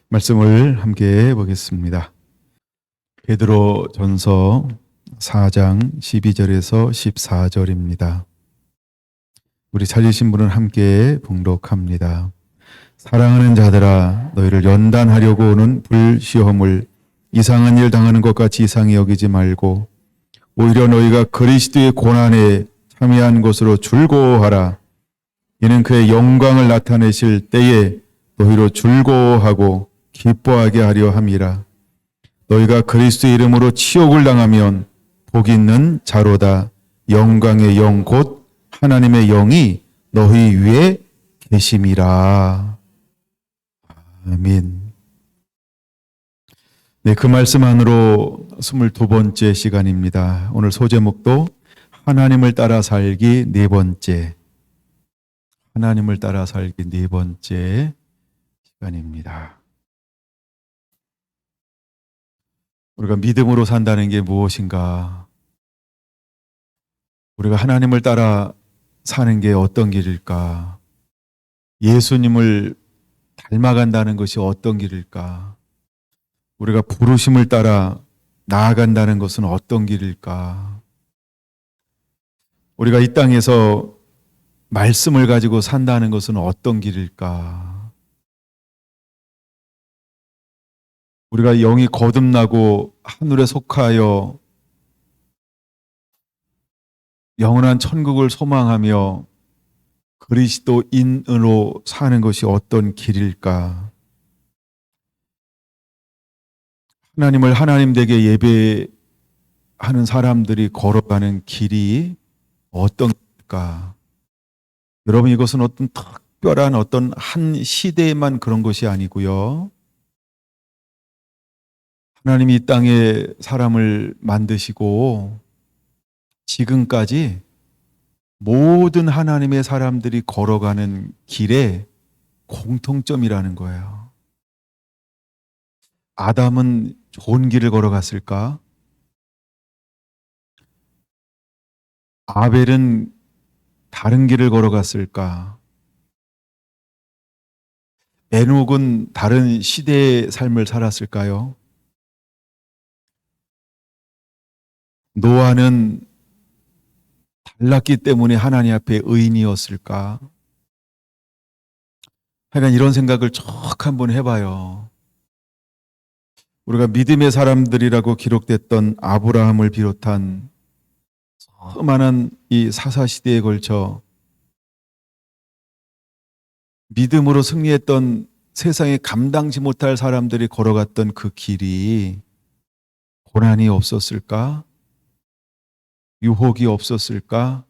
말씀을 함께 보겠습니다. 베드로 전서 4장 12절에서 14절입니다. 우리 찾으신 분은 함께 봉독합니다. 사랑하는 자들아, 너희를 연단하려고 오는 불시험을 이상한 일 당하는 것 같이 이상히 여기지 말고 오히려 너희가 그리스도의 고난에 참여한 것으로 즐거워하라. 이는 그의 영광을 나타내실 때에 너희로 즐거워하고 기뻐하게 하려 함이라. 너희가 그리스도의 이름으로 치욕을 당하면 복 있는 자로다. 영광의 영 곧 하나님의 영이 너희 위에 계심이라. 아멘. 네, 그 말씀 안으로 22번째 시간입니다. 오늘 소제목도 하나님을 따라 살기 네 번째. 하나님을 따라 살기 네 번째 시간입니다. 우리가 믿음으로 산다는 게 무엇인가? 우리가 하나님을 따라 사는 게 어떤 길일까? 예수님을 닮아간다는 것이 어떤 길일까? 우리가 부르심을 따라 나아간다는 것은 어떤 길일까? 우리가 이 땅에서 말씀을 가지고 산다는 것은 어떤 길일까? 우리가 영이 거듭나고 하늘에 속하여 영원한 천국을 소망하며 그리스도인으로 사는 것이 어떤 길일까? 하나님을 하나님 되게 예배하는 사람들이 걸어가는 길이 어떤 길일까? 여러분, 이것은 어떤 특별한 어떤 한 시대에만 그런 것이 아니고요. 하나님이 이 땅에 사람을 만드시고 지금까지 모든 하나님의 사람들이 걸어가는 길에 공통점이라는 거예요. 아담은 좋은 길을 걸어갔을까? 아벨은 다른 길을 걸어갔을까? 에녹은 다른 시대의 삶을 살았을까요? 노아는 달랐기 때문에 하나님 앞에 의인이었을까? 하여간 이런 생각을 쭉 한번 해봐요. 우리가 믿음의 사람들이라고 기록됐던 아브라함을 비롯한 수많은 이 사사시대에 걸쳐 믿음으로 승리했던 세상에 감당지 못할 사람들이 걸어갔던 그 길이 고난이 없었을까? 유혹이 없었을까?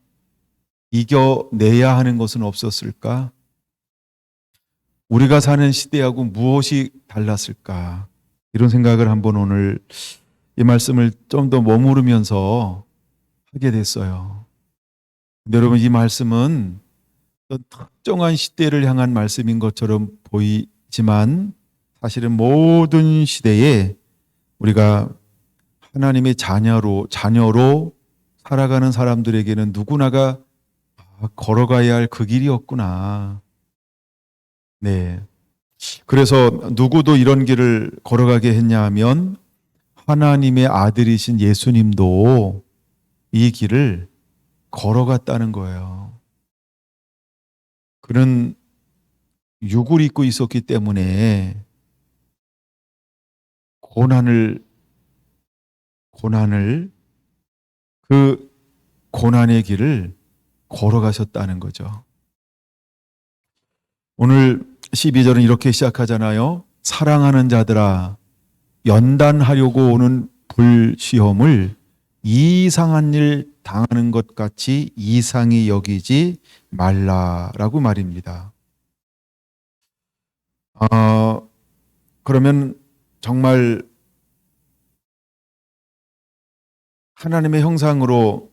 이겨내야 하는 것은 없었을까? 우리가 사는 시대하고 무엇이 달랐을까? 이런 생각을 한번 오늘 이 말씀을 좀 더 머무르면서 하게 됐어요. 근데 여러분, 이 말씀은 어떤 특정한 시대를 향한 말씀인 것처럼 보이지만 사실은 모든 시대에 우리가 하나님의 자녀로 살아가는 사람들에게는 누구나가 걸어가야 할 그 길이었구나. 네. 그래서 누구도 이런 길을 걸어가게 했냐 하면 하나님의 아들이신 예수님도 이 길을 걸어갔다는 거예요. 그는 육을 입고 있었기 때문에 고난을 그 고난의 길을 걸어가셨다는 거죠. 오늘 12절은 이렇게 시작하잖아요. 사랑하는 자들아, 연단하려고 오는 불시험을 이상한 일 당하는 것 같이 이상히 여기지 말라라고 말입니다. 그러면 정말 하나님의 형상으로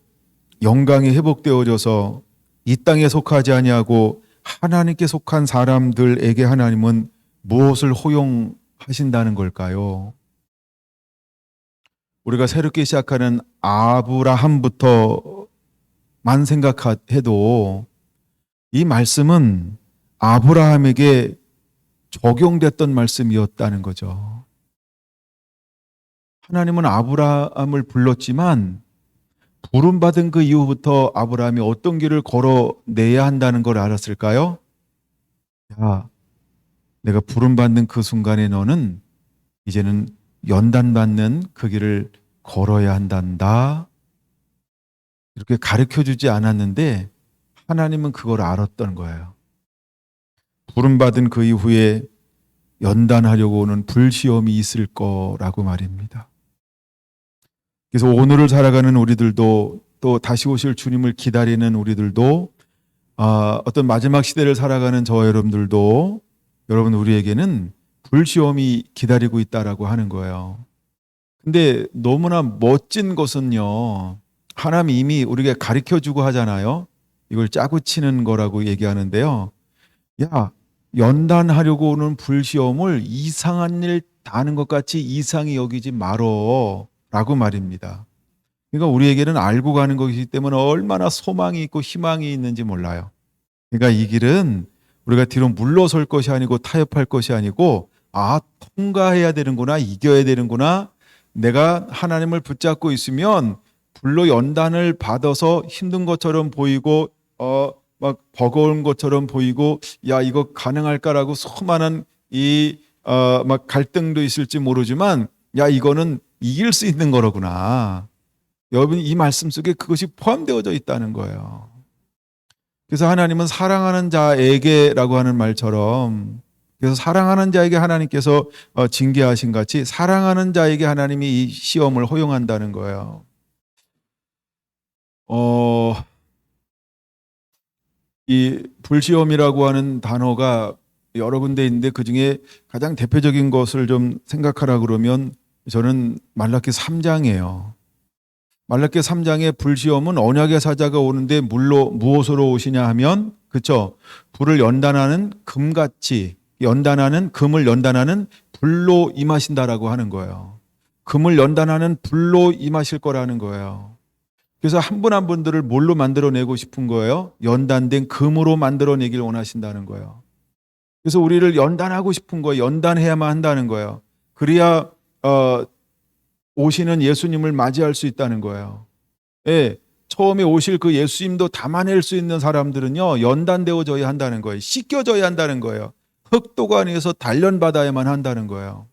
영광이 회복되어져서 이 땅에 속하지 아니하고 하나님께 속한 사람들에게 하나님은 무엇을 허용하신다는 걸까요? 우리가 새롭게 시작하는 아브라함부터만 생각해도 이 말씀은 아브라함에게 적용됐던 말씀이었다는 거죠. 하나님은 아브라함을 불렀지만 부름받은 그 이후부터 아브라함이 어떤 길을 걸어내야 한다는 걸 알았을까요? 야, 내가 부름받는 그 순간에 너는 이제는 연단받는 그 길을 걸어야 한단다. 이렇게 가르쳐주지 않았는데 하나님은 그걸 알았던 거예요. 부름받은 그 이후에 연단하려고 오는 불시험이 있을 거라고 말입니다. 그래서 오늘을 살아가는 우리들도 또 다시 오실 주님을 기다리는 우리들도 어떤 마지막 시대를 살아가는 저와 여러분들도 여러분 우리에게는 불시험이 기다리고 있다라고 하는 거예요. 근데 너무나 멋진 것은요. 하나님이 이미 우리에게 가르쳐주고 하잖아요. 이걸 짜고 치는 거라고 얘기하는데요. 야, 연단하려고 오는 불시험을 이상한 일 다는 것 같이 이상히 여기지 말어 라고 말입니다. 그러니까 우리에게는 알고 가는 것이기 때문에 얼마나 소망이 있고 희망이 있는지 몰라요. 그러니까 이 길은 우리가 뒤로 물러설 것이 아니고 타협할 것이 아니고 통과해야 되는구나, 이겨야 되는구나. 내가 하나님을 붙잡고 있으면 불로 연단을 받아서 힘든 것처럼 보이고 막 버거운 것처럼 보이고 야 이거 가능할까라고 수많은 막 갈등도 있을지 모르지만 야 이거는 이길 수 있는 거로구나. 여러분 이 말씀 속에 그것이 포함되어져 있다는 거예요. 그래서 하나님은 사랑하는 자에게라고 하는 말처럼 그래서 사랑하는 자에게 하나님께서 징계하신 같이 사랑하는 자에게 하나님이 이 시험을 허용한다는 거예요. 이 불시험이라고 하는 단어가 여러 군데 있는데 그중에 가장 대표적인 것을 좀 생각하라 그러면 저는 말라기 3장이에요. 말라기 3장의 불시험은 언약의 사자가 오는데 무엇으로 오시냐 하면 그렇죠. 불을 연단하는 금같이 금을 연단하는 불로 임하신다라고 하는 거예요. 금을 연단하는 불로 임하실 거라는 거예요. 그래서 한 분 한 분들을 뭘로 만들어내고 싶은 거예요? 연단된 금으로 만들어내길 원하신다는 거예요. 그래서 우리를 연단하고 싶은 거예요. 연단해야만 한다는 거예요. 그래야 오시는 예수님을 맞이할 수 있다는 거예요. 예, 처음에 오실 그 예수님도 담아낼 수 있는 사람들은요 연단되어져야 한다는 거예요. 씻겨져야 한다는 거예요. 흑도관에서 단련받아야만 한다는 거예요.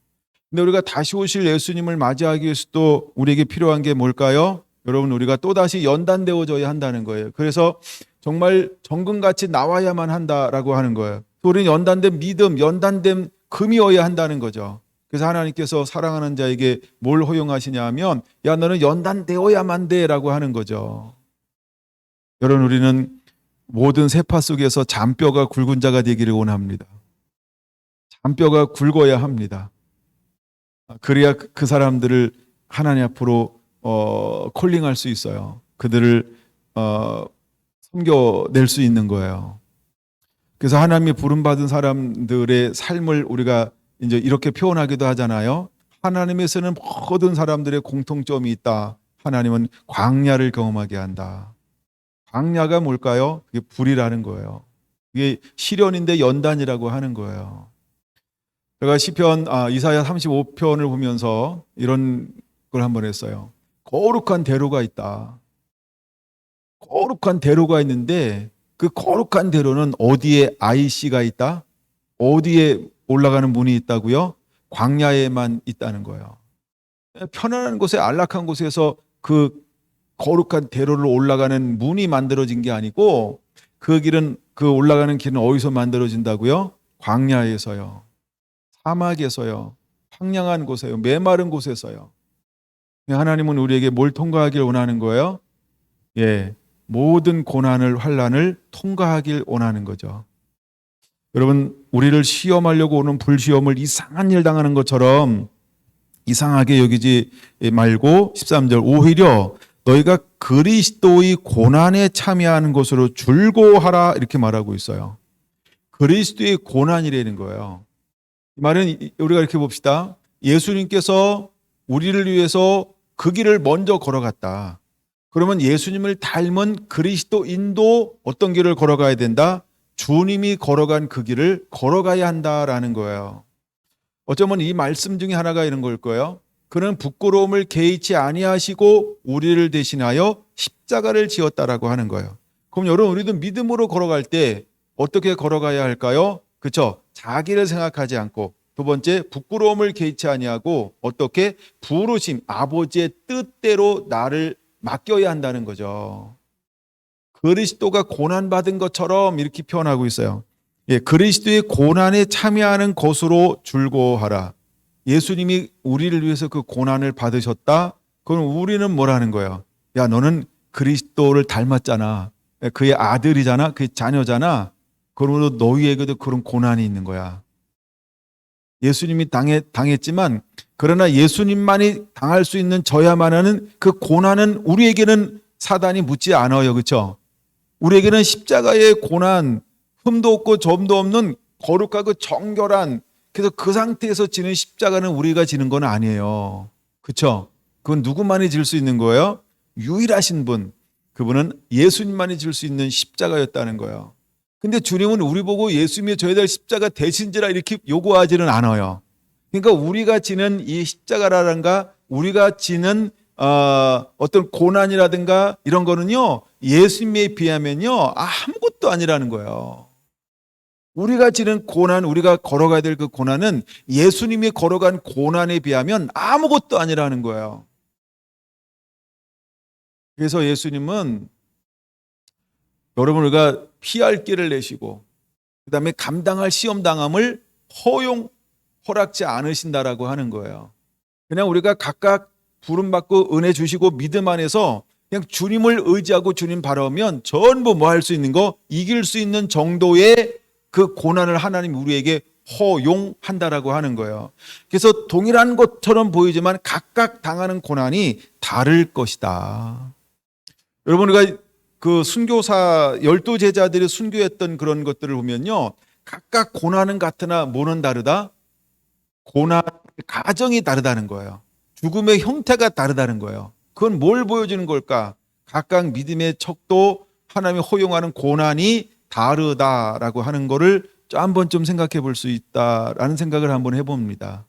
근데 우리가 다시 오실 예수님을 맞이하기 위해서 또 우리에게 필요한 게 뭘까요? 여러분 우리가 또다시 연단되어져야 한다는 거예요. 그래서 정말 정금같이 나와야만 한다라고 하는 거예요. 우리는 연단된 믿음, 연단된 금이어야 한다는 거죠. 그래서 하나님께서 사랑하는 자에게 뭘 허용하시냐 하면 야 너는 연단되어야만 돼라고 하는 거죠. 여러분 우리는 모든 세파 속에서 잔뼈가 굵은 자가 되기를 원합니다. 잔뼈가 굵어야 합니다. 그래야 그 사람들을 하나님 앞으로 콜링할 수 있어요. 그들을 섬겨낼 수 있는 거예요. 그래서 하나님이 부름받은 사람들의 삶을 우리가 이제 이렇게 표현하기도 하잖아요. 하나님에서는 모든 사람들의 공통점이 있다. 하나님은 광야를 경험하게 한다. 광야가 뭘까요? 그게 불이라는 거예요. 이게 시련인데 연단이라고 하는 거예요. 제가 시편 이사야 35편을 보면서 이런 걸 한번 했어요. 거룩한 대로가 있다. 거룩한 대로가 있는데 그 거룩한 대로는 어디에 IC가 있다? 어디에 올라가는 문이 있다고요? 광야에만 있다는 거예요. 편안한 곳에 안락한 곳에서 그 거룩한 대로를 올라가는 문이 만들어진 게 아니고 그 길은 그 올라가는 길은 어디서 만들어진다고요? 광야에서요. 사막에서요. 황량한 곳에요. 메마른 곳에서요. 하나님은 우리에게 뭘 통과하길 원하는 거예요? 예, 모든 고난을 환난을 통과하길 원하는 거죠. 여러분 우리를 시험하려고 오는 불시험을 이상한 일 당하는 것처럼 이상하게 여기지 말고 13절 오히려 너희가 그리스도의 고난에 참여하는 것으로 줄고하라 이렇게 말하고 있어요. 그리스도의 고난이라는 거예요. 이 말은 우리가 이렇게 봅시다. 예수님께서 우리를 위해서 그 길을 먼저 걸어갔다. 그러면 예수님을 닮은 그리스도인도 어떤 길을 걸어가야 된다? 주님이 걸어간 그 길을 걸어가야 한다라는 거예요. 어쩌면 이 말씀 중에 하나가 이런 걸 거예요. 그는 부끄러움을 개의치 아니하시고 우리를 대신하여 십자가를 지었다라고 하는 거예요. 그럼 여러분, 우리도 믿음으로 걸어갈 때 어떻게 걸어가야 할까요? 그렇죠? 자기를 생각하지 않고, 두 번째, 부끄러움을 개의치 아니하고 어떻게 부르심, 아버지의 뜻대로 나를 맡겨야 한다는 거죠. 그리스도가 고난받은 것처럼 이렇게 표현하고 있어요. 그리스도의 고난에 참여하는 것으로 즐거워하라. 예수님이 우리를 위해서 그 고난을 받으셨다. 그럼 우리는 뭐라는 거예요? 야, 너는 그리스도를 닮았잖아. 그의 아들이잖아. 그의 자녀잖아. 그러므로 너희에게도 그런 고난이 있는 거야. 예수님이 당했지만, 그러나 예수님만이 당할 수 있는 저야만 하는 그 고난은 우리에게는 사단이 묻지 않아요. 그렇죠? 우리에게는 십자가의 고난, 흠도 없고 점도 없는 거룩하고 정결한, 그래서 그 상태에서 지는 십자가는 우리가 지는 건 아니에요. 그렇죠? 그건 누구만이 질 수 있는 거예요? 유일하신 분, 그분은 예수님만이 질 수 있는 십자가였다는 거예요. 근데 주님은 우리 보고 예수님이 져야 될 십자가 대신지라 이렇게 요구하지는 않아요. 그러니까 우리가 지는 이 십자가라든가 우리가 지는 어떤 고난이라든가 이런 거는요, 예수님에 비하면요 아무것도 아니라는 거예요. 우리가 지는 고난, 우리가 걸어가야 될 그 고난은 예수님이 걸어간 고난에 비하면 아무것도 아니라는 거예요. 그래서 예수님은 여러분, 우리가 피할 길을 내시고 그 다음에 감당할 시험당함을 허락지 않으신다라고 하는 거예요. 그냥 우리가 각각 부름받고 은혜 주시고 믿음 안에서 그냥 주님을 의지하고 주님 바라보면 전부 뭐 할 수 있는 거, 이길 수 있는 정도의 그 고난을 하나님 우리에게 허용한다라고 하는 거예요. 그래서 동일한 것처럼 보이지만 각각 당하는 고난이 다를 것이다. 여러분, 우리가 그 순교사 12제자들이 순교했던 그런 것들을 보면요, 각각 고난은 같으나 뭐는 다르다? 고난 가정이 다르다는 거예요. 죽음의 형태가 다르다는 거예요. 그건 뭘 보여주는 걸까? 각각 믿음의 척도, 하나님이 허용하는 고난이 다르다라고 하는 거를 한번 좀 생각해 볼 수 있다라는 생각을 한번 해봅니다.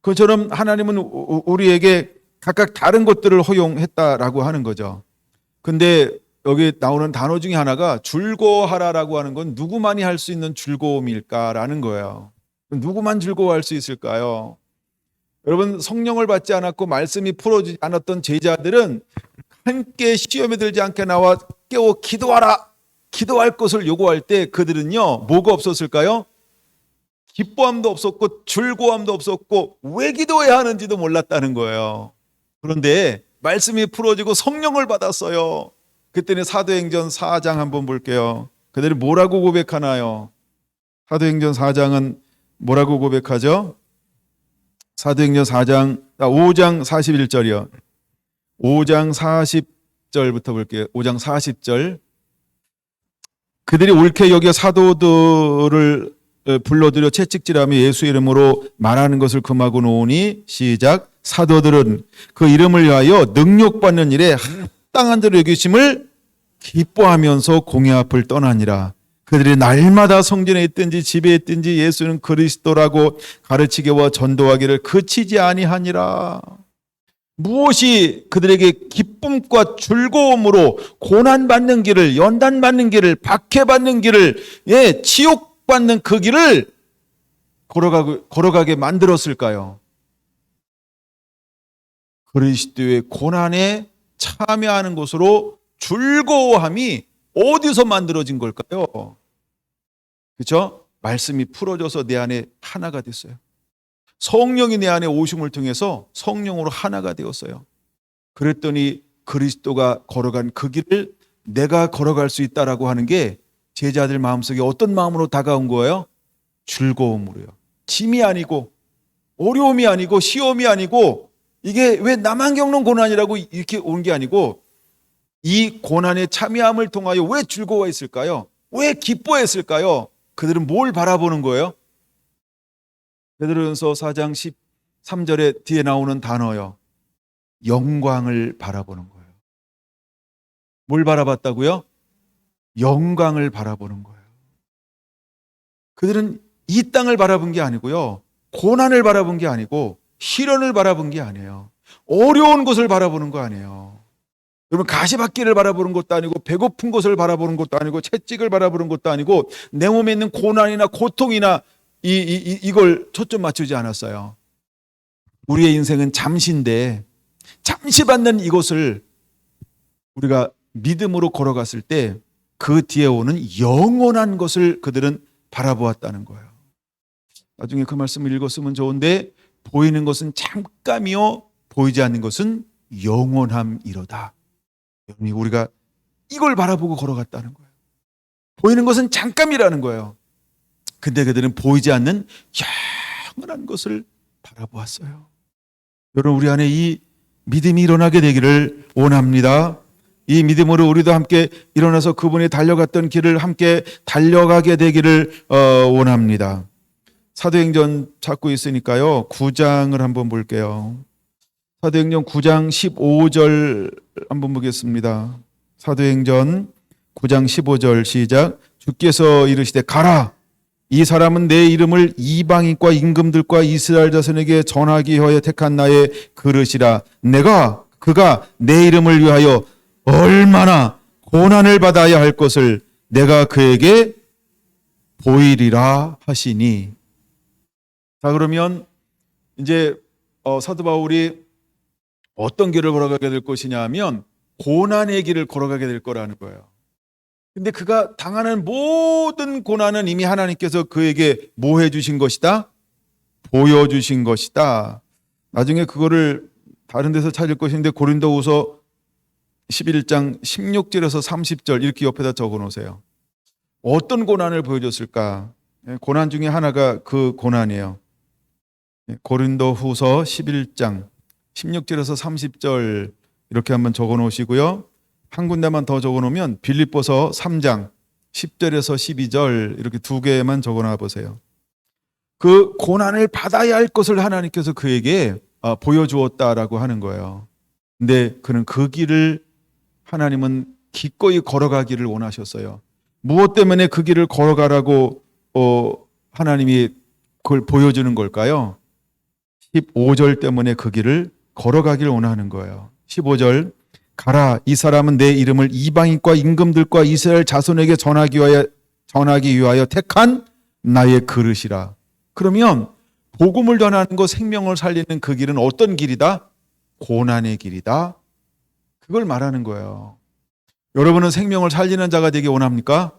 그처럼 하나님은 우리에게 각각 다른 것들을 허용했다라고 하는 거죠. 근데 여기 나오는 단어 중에 하나가 즐거워하라라고 하는 건 누구만이 할 수 있는 즐거움일까라는 거예요. 누구만 즐거워할 수 있을까요? 여러분, 성령을 받지 않았고 말씀이 풀어지지 않았던 제자들은 함께 시험에 들지 않게 나와 깨워 기도하라, 기도할 것을 요구할 때 그들은요 뭐가 없었을까요? 기뻐함도 없었고 즐거움도 없었고 왜 기도해야 하는지도 몰랐다는 거예요. 그런데 말씀이 풀어지고 성령을 받았어요. 그때는 사도행전 4장 한번 볼게요. 그들이 뭐라고 고백하나요? 사도행전 4장은 뭐라고 고백하죠? 사도행전 5장 41절이요. 5장 40절부터 볼게요. 5장 40절. 그들이 옳게 여겨 사도들을 불러들여 채찍질하며 예수 이름으로 말하는 것을 금하고 놓으니, 시작. 사도들은 그 이름을 위하여 능력받는 일에 합당한 대로 여기심을 기뻐하면서 공회 앞을 떠나니라. 그들이 날마다 성전에 있든지 집에 있든지 예수는 그리스도라고 가르치기와 전도하기를 그치지 아니하니라. 무엇이 그들에게 기쁨과 즐거움으로 고난받는 길을, 연단받는 길을, 박해받는 길을, 치욕받는 그 길을 걸어가게 만들었을까요? 그리스도의 고난에 참여하는 것으로 즐거워함이 어디서 만들어진 걸까요? 그렇죠? 말씀이 풀어져서 내 안에 하나가 됐어요. 성령이 내 안에 오심을 통해서 성령으로 하나가 되었어요. 그랬더니 그리스도가 걸어간 그 길을 내가 걸어갈 수 있다라고 하는 게 제자들 마음속에 어떤 마음으로 다가온 거예요? 즐거움으로요. 짐이 아니고 어려움이 아니고 시험이 아니고 이게 왜 나만 겪는 고난이라고 이렇게 온 게 아니고 이 고난에 참여함을 통하여 왜 즐거워했을까요? 왜 기뻐했을까요? 그들은 뭘 바라보는 거예요? 베드로전서 4장 13절에 뒤에 나오는 단어요. 영광을 바라보는 거예요. 뭘 바라봤다고요? 영광을 바라보는 거예요. 그들은 이 땅을 바라본 게 아니고요. 고난을 바라본 게 아니고 시련을 바라본 게 아니에요. 어려운 것을 바라보는 거 아니에요. 여러분, 가시밭길을 바라보는 것도 아니고 배고픈 것을 바라보는 것도 아니고 채찍을 바라보는 것도 아니고 내 몸에 있는 고난이나 고통이나 이걸 초점 맞추지 않았어요. 우리의 인생은 잠시인데 잠시 받는 이것을 우리가 믿음으로 걸어갔을 때 그 뒤에 오는 영원한 것을 그들은 바라보았다는 거예요. 나중에 그 말씀을 읽었으면 좋은데 보이는 것은 잠깐이요 보이지 않는 것은 영원함이로다. 여러분이 우리가 이걸 바라보고 걸어갔다는 거예요. 보이는 것은 잠깐이라는 거예요. 근데 그들은 보이지 않는 영원한 것을 바라보았어요. 여러분, 우리 안에 이 믿음이 일어나게 되기를 원합니다. 이 믿음으로 우리도 함께 일어나서 그분이 달려갔던 길을 함께 달려가게 되기를 원합니다. 사도행전 찾고 있으니까요. 9장을 한번 볼게요. 사도행전 9장 15절 한번 보겠습니다. 사도행전 9장 15절 시작. 주께서 이르시되 가라. 이 사람은 내 이름을 이방인과 임금들과 이스라엘 자손에게 전하기 위하여 택한 나의 그릇이라. 그가 내 이름을 위하여 얼마나 고난을 받아야 할 것을 내가 그에게 보이리라 하시니. 자, 그러면 이제 사도 바울이 어떤 길을 걸어가게 될 것이냐 하면 고난의 길을 걸어가게 될 거라는 거예요. 근데 그가 당하는 모든 고난은 이미 하나님께서 그에게 뭐 해주신 것이다? 보여주신 것이다. 나중에 그거를 다른 데서 찾을 것인데 고린도후서 11장 16절에서 30절 이렇게 옆에다 적어 놓으세요. 어떤 고난을 보여줬을까? 고난 중에 하나가 그 고난이에요. 고린도후서 11장 16절에서 30절 이렇게 한번 적어 놓으시고요. 한 군데만 더 적어 놓으면 빌립보서 3장 10절에서 12절 이렇게 두 개만 적어 놔 보세요. 그 고난을 받아야 할 것을 하나님께서 그에게 보여주었다라고 하는 거예요. 근데 그는 그 길을 하나님은 기꺼이 걸어가기를 원하셨어요. 무엇 때문에 그 길을 걸어가라고 하나님이 그걸 보여주는 걸까요? 15절 때문에 그 길을 걸어가기를 원하는 거예요. 15절 가라. 이 사람은 내 이름을 이방인과 임금들과 이스라엘 자손에게 전하기 위하여 택한 나의 그릇이라. 그러면 복음을 전하는 것, 생명을 살리는 그 길은 어떤 길이다? 고난의 길이다. 그걸 말하는 거예요. 여러분은 생명을 살리는 자가 되기 원합니까?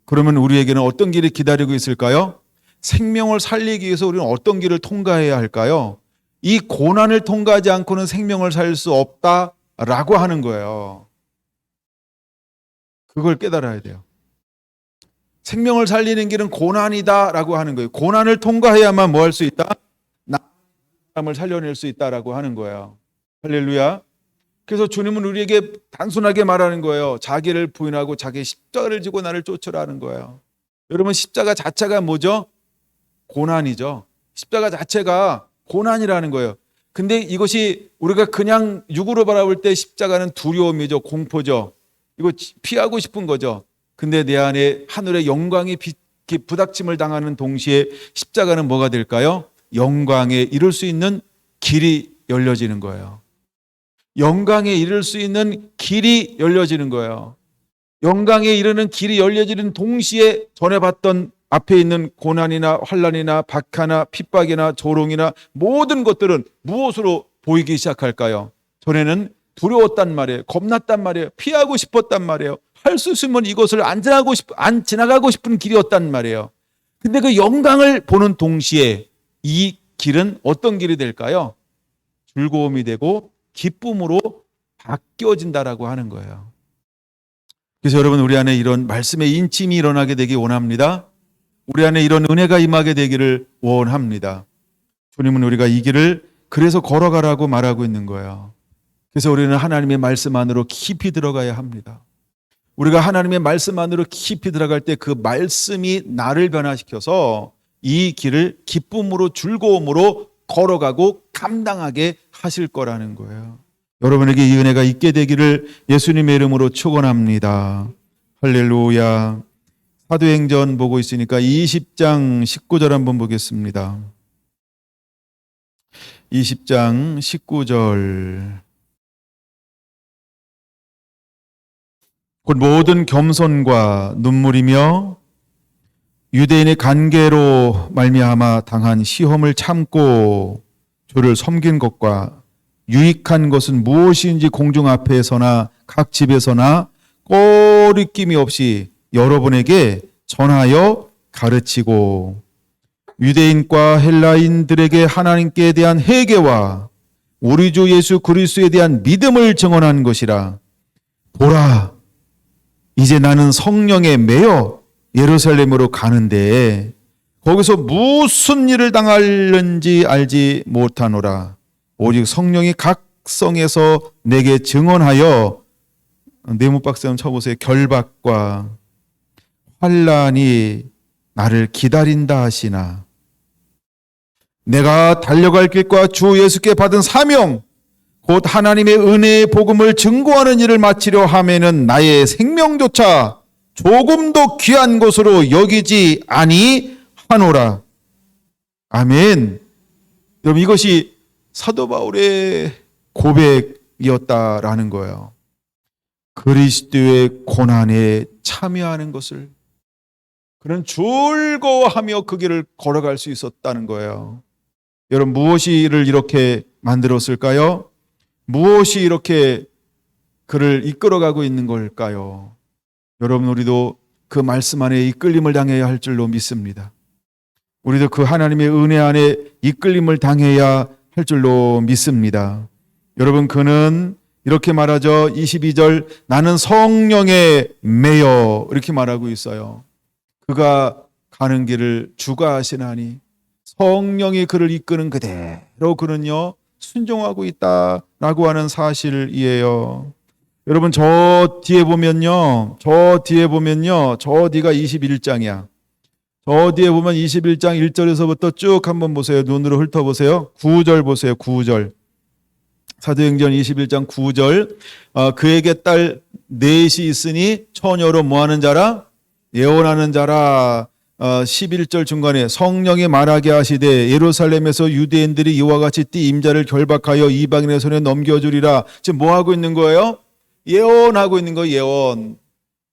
그러면 우리에게는 어떤 길이 기다리고 있을까요? 생명을 살리기 위해서 우리는 어떤 길을 통과해야 할까요? 이 고난을 통과하지 않고는 생명을 살릴 수 없다라고 하는 거예요. 그걸 깨달아야 돼요. 생명을 살리는 길은 고난이다라고 하는 거예요. 고난을 통과해야만 뭐 할 수 있다? 사람을 살려낼 수 있다라고 하는 거예요. 할렐루야. 그래서 주님은 우리에게 단순하게 말하는 거예요. 자기를 부인하고 자기 십자가를 지고 나를 쫓으라는 거예요. 여러분, 십자가 자체가 뭐죠? 고난이죠. 십자가 자체가 고난이라는 거예요. 근데 이것이 우리가 그냥 육으로 바라볼 때 십자가는 두려움이죠. 공포죠. 이거 피하고 싶은 거죠. 근데 내 안에 하늘의 영광이 부닥침을 당하는 동시에 십자가는 뭐가 될까요? 영광에 이룰 수 있는 길이 열려지는 거예요. 영광에 이를 수 있는 길이 열려지는 거예요. 영광에 이르는 길이 열려지는 동시에 전에 봤던 앞에 있는 고난이나 환난이나 박하나 핍박이나 조롱이나 모든 것들은 무엇으로 보이기 시작할까요? 전에는 두려웠단 말이에요. 겁났단 말이에요. 피하고 싶었단 말이에요. 할 수 있으면 이것을 안 지나가고 싶은 길이었단 말이에요. 근데 그 영광을 보는 동시에 이 길은 어떤 길이 될까요? 즐거움이 되고 기쁨으로 바뀌어진다라고 하는 거예요. 그래서 여러분, 우리 안에 이런 말씀의 인침이 일어나게 되기 원합니다. 우리 안에 이런 은혜가 임하게 되기를 원합니다. 주님은 우리가 이 길을 그래서 걸어가라고 말하고 있는 거예요. 그래서 우리는 하나님의 말씀 안으로 깊이 들어가야 합니다. 우리가 하나님의 말씀 안으로 깊이 들어갈 때 그 말씀이 나를 변화시켜서 이 길을 기쁨으로 즐거움으로 걸어가고 감당하게 하실 거라는 거예요. 여러분에게 이 은혜가 있게 되기를 예수님의 이름으로 축원합니다. 할렐루야. 사도행전 보고 있으니까 20장 19절 한번 보겠습니다. 20장 19절. 곧 모든 겸손과 눈물이며 유대인의 관계로 말미암아 당한 시험을 참고 주를 섬긴 것과 유익한 것은 무엇인지 공중 앞에서나 각 집에서나 꺼리낌이 없이 여러분에게 전하여 가르치고 유대인과 헬라인들에게 하나님께 대한 회개와 우리 주 예수 그리스도에 대한 믿음을 증언한 것이라. 보라, 이제 나는 성령에 매여 예루살렘으로 가는데 거기서 무슨 일을 당할는지 알지 못하노라. 오직 성령이 각 성에서 내게 증언하여, 네모박스 한번 쳐보세요. 결박과 환난이 나를 기다린다 하시나. 내가 달려갈 길과 주 예수께 받은 사명 곧 하나님의 은혜의 복음을 증거하는 일을 마치려 하면은 나의 생명조차 조금도 귀한 것으로 여기지 아니하노라. 아멘. 여러분, 이것이 사도 바울의 고백이었다라는 거예요. 그리스도의 고난에 참여하는 것을 그는 즐거워하며 그 길을 걸어갈 수 있었다는 거예요. 여러분, 무엇이 이를 이렇게 만들었을까요? 무엇이 이렇게 그를 이끌어가고 있는 걸까요? 여러분, 우리도 그 말씀 안에 이끌림을 당해야 할 줄로 믿습니다. 우리도 그 하나님의 은혜 안에 이끌림을 당해야 할 줄로 믿습니다. 여러분, 그는 이렇게 말하죠. 22절, 나는 성령에 매여, 이렇게 말하고 있어요. 그가 가는 길을 주가 아시나니 성령이 그를 이끄는 그대로 그는요 순종하고 있다라고 하는 사실이에요. 여러분, 저 뒤에 보면요, 저 뒤가 21장이야. 저 뒤에 보면 21장 1절에서부터 쭉 한번 보세요. 눈으로 훑어보세요. 9절 보세요. 9절. 사도행전 21장 9절. 그에게 딸 넷이 있으니 처녀로 뭐하는 자라? 예언하는 자라. 11절 중간에 성령이 말하게 하시되 예루살렘에서 유대인들이 이와 같이 띠 임자를 결박하여 이방인의 손에 넘겨주리라. 지금 뭐 하고 있는 거예요? 예언하고 있는 거예요. 예언.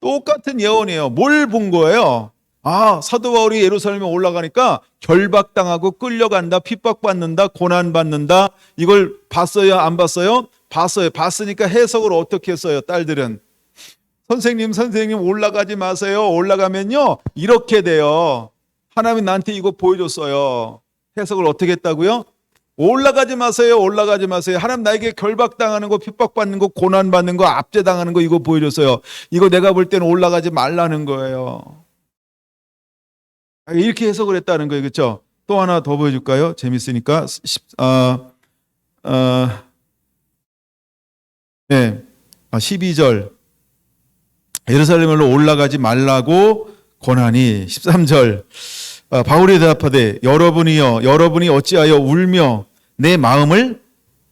똑같은 예언이에요. 뭘 본 거예요? 사도 바울이 예루살렘에 올라가니까 결박당하고 끌려간다, 핍박받는다, 고난받는다. 이걸 봤어요? 안 봤어요? 봤어요. 봤으니까 해석을 어떻게 했어요? 딸들은 선생님 올라가지 마세요. 올라가면요 이렇게 돼요. 하나님이 나한테 이거 보여줬어요. 해석을 어떻게 했다고요? 올라가지 마세요. 올라가지 마세요. 하나님 나에게 결박당하는 거, 핍박받는 거, 고난받는 거, 압제당하는 거 이거 보여줬어요. 이거 내가 볼 때는 올라가지 말라는 거예요. 이렇게 해석을 했다는 거예요. 그렇죠? 또 하나 더 보여줄까요? 재밌으니까. 12절. 예루살렘으로 올라가지 말라고 권하니. 13절. 바울이 대답하되 여러분이 어찌하여 울며 내 마음을